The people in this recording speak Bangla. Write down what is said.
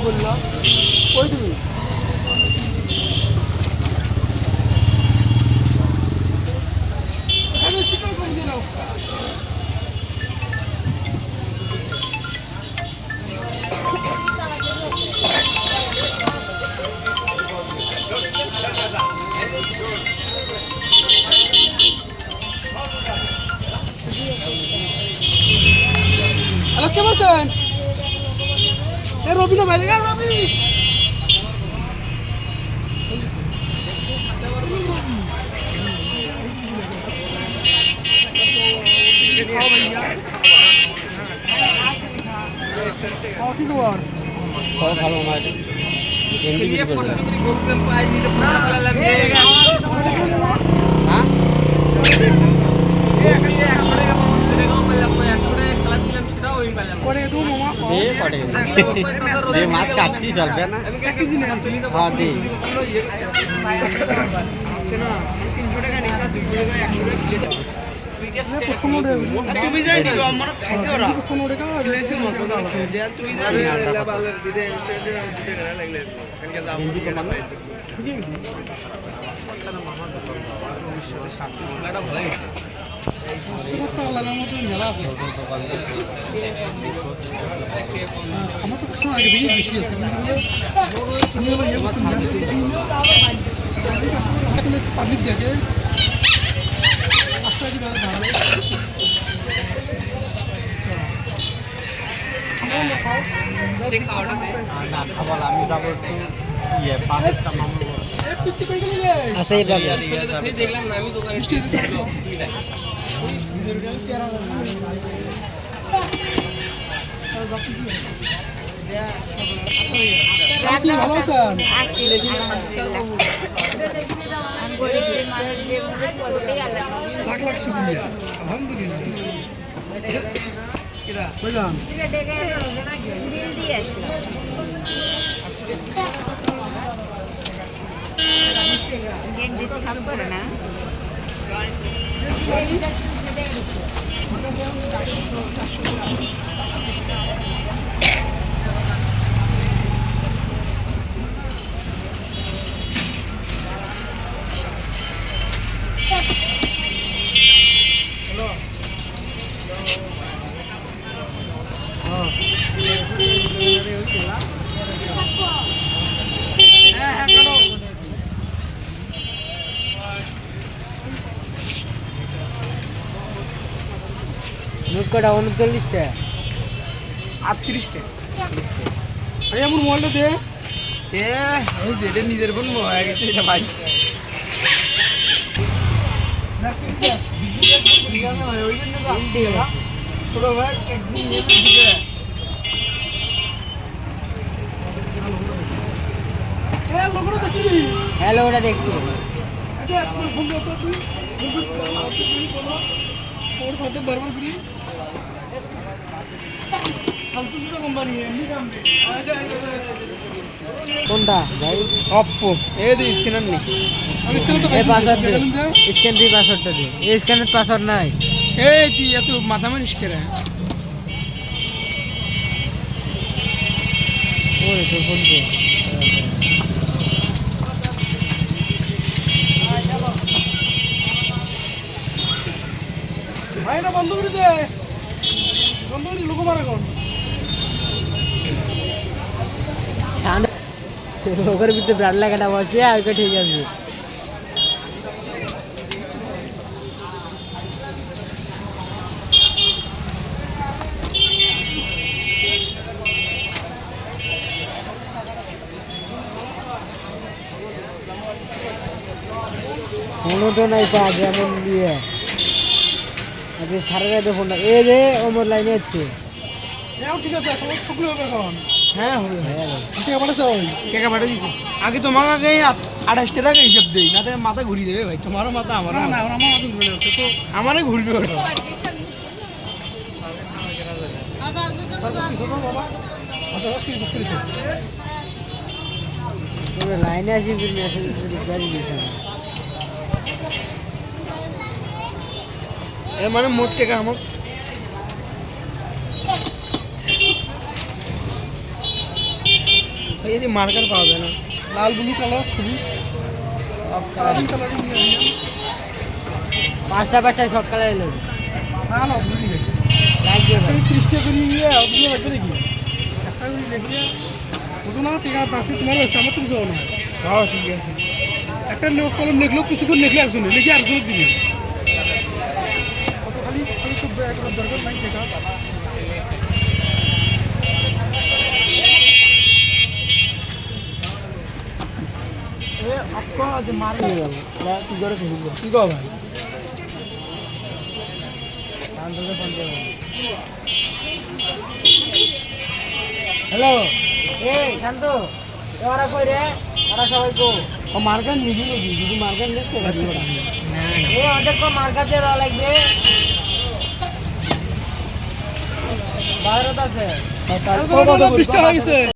বললো কই তুমি হ্যালো কে বলছেন এ রবি না ভাই রবি কি খবর ভালো আমার মাছ কাটছি চলবে না হ্যাঁ দি আমার তো খাওয়া আগে থেকে বেশি আছে পাবলিক দেখে পাঁচটা কি বারে দাঁড়াবে আমি যাবো একটু ইয়ে পাঁচটা মামু দেখলাম না আমি দোকানে লাখ লাখ শুক্রিয়া আলহামদুলিল্লাহ না নুটকটা 39টা 38টা আরে আমার মোবাইলটা দে ওই যেটা নিজের বোন হয়ে গেছে এটা ভাই হ্যালো ওটা দেখছি বারবার করি কোনটা ভাই অপ্পো এই তো স্ক্যানার নেই আমি স্ক্যানারটা এই পাসওয়ার্ড দে স্ক্যান দি পাসওয়ার্ডটা দে এই স্ক্যানের পাসওয়ার্ড নাই এই তুই এত মাথা মারিস কেরা ওই তো ফোন দে ভাই এটা বন্ধ করে দে বন্ধ করে লোক মারা কোন লোকের ভিতরে ব্রাড লাগাটা বসে আর কে ঠিক আছে ফোনও তো নাই পা যেমন দিয়ে আচ্ছা সারা রাতে ফোনটা এ রে ওমর লাইনে আছে ঠিক আছে শুক্রিয়া হবে এখন হ্যাঁ হবে টাকা পাঠাতে হবে টাকা পাঠিয়ে দিচ্ছি আগে তোমাকে আগে 28 টাকা হিসাব দেই না মাথা ঘুরিয়ে দেবে ভাই তোমারও মাথা আমারও না আমার মাথা ঘুরবে না তো আমারই ঘুরবে ওটা লাইনে আসি গাড়ি দিয়েছে এ মানে মোট টাকা আমার এই যে মার্কার পাওয়া যায় না, লাল ব্লু কালার সবুজ কালারিং পাঁচটা সব কালার এলো না না বুঝলি লাগবে 30 টাকা করে ইয়ে ওগুলো লাগবে নাকি একটা করে লিখলে বুঝো না ঠিক আছে তোমার হয়েছে আমার তো কিছু না হ্যাঁ ঠিক আছে একটা লোক কলম লিখলো কিছুক্ষণ লিখলে একজনে লিখে আরেকজনের দিবে কত খালি খালি তো একবার দরকার নাই দেখা आपको जो मार नहीं गया मैं तू करे ठीक हो भाई शांत से बंद कर हेलो ए शांतो এরা কই রে এরা সবাই কো ও মার্কার নিবি নাকি যদি মার্কার নিস তো গাড়ি ওরা না এ ওদের কো মার্কার দে লাগবে বাইরে আছে কত 20 টাকা হইছে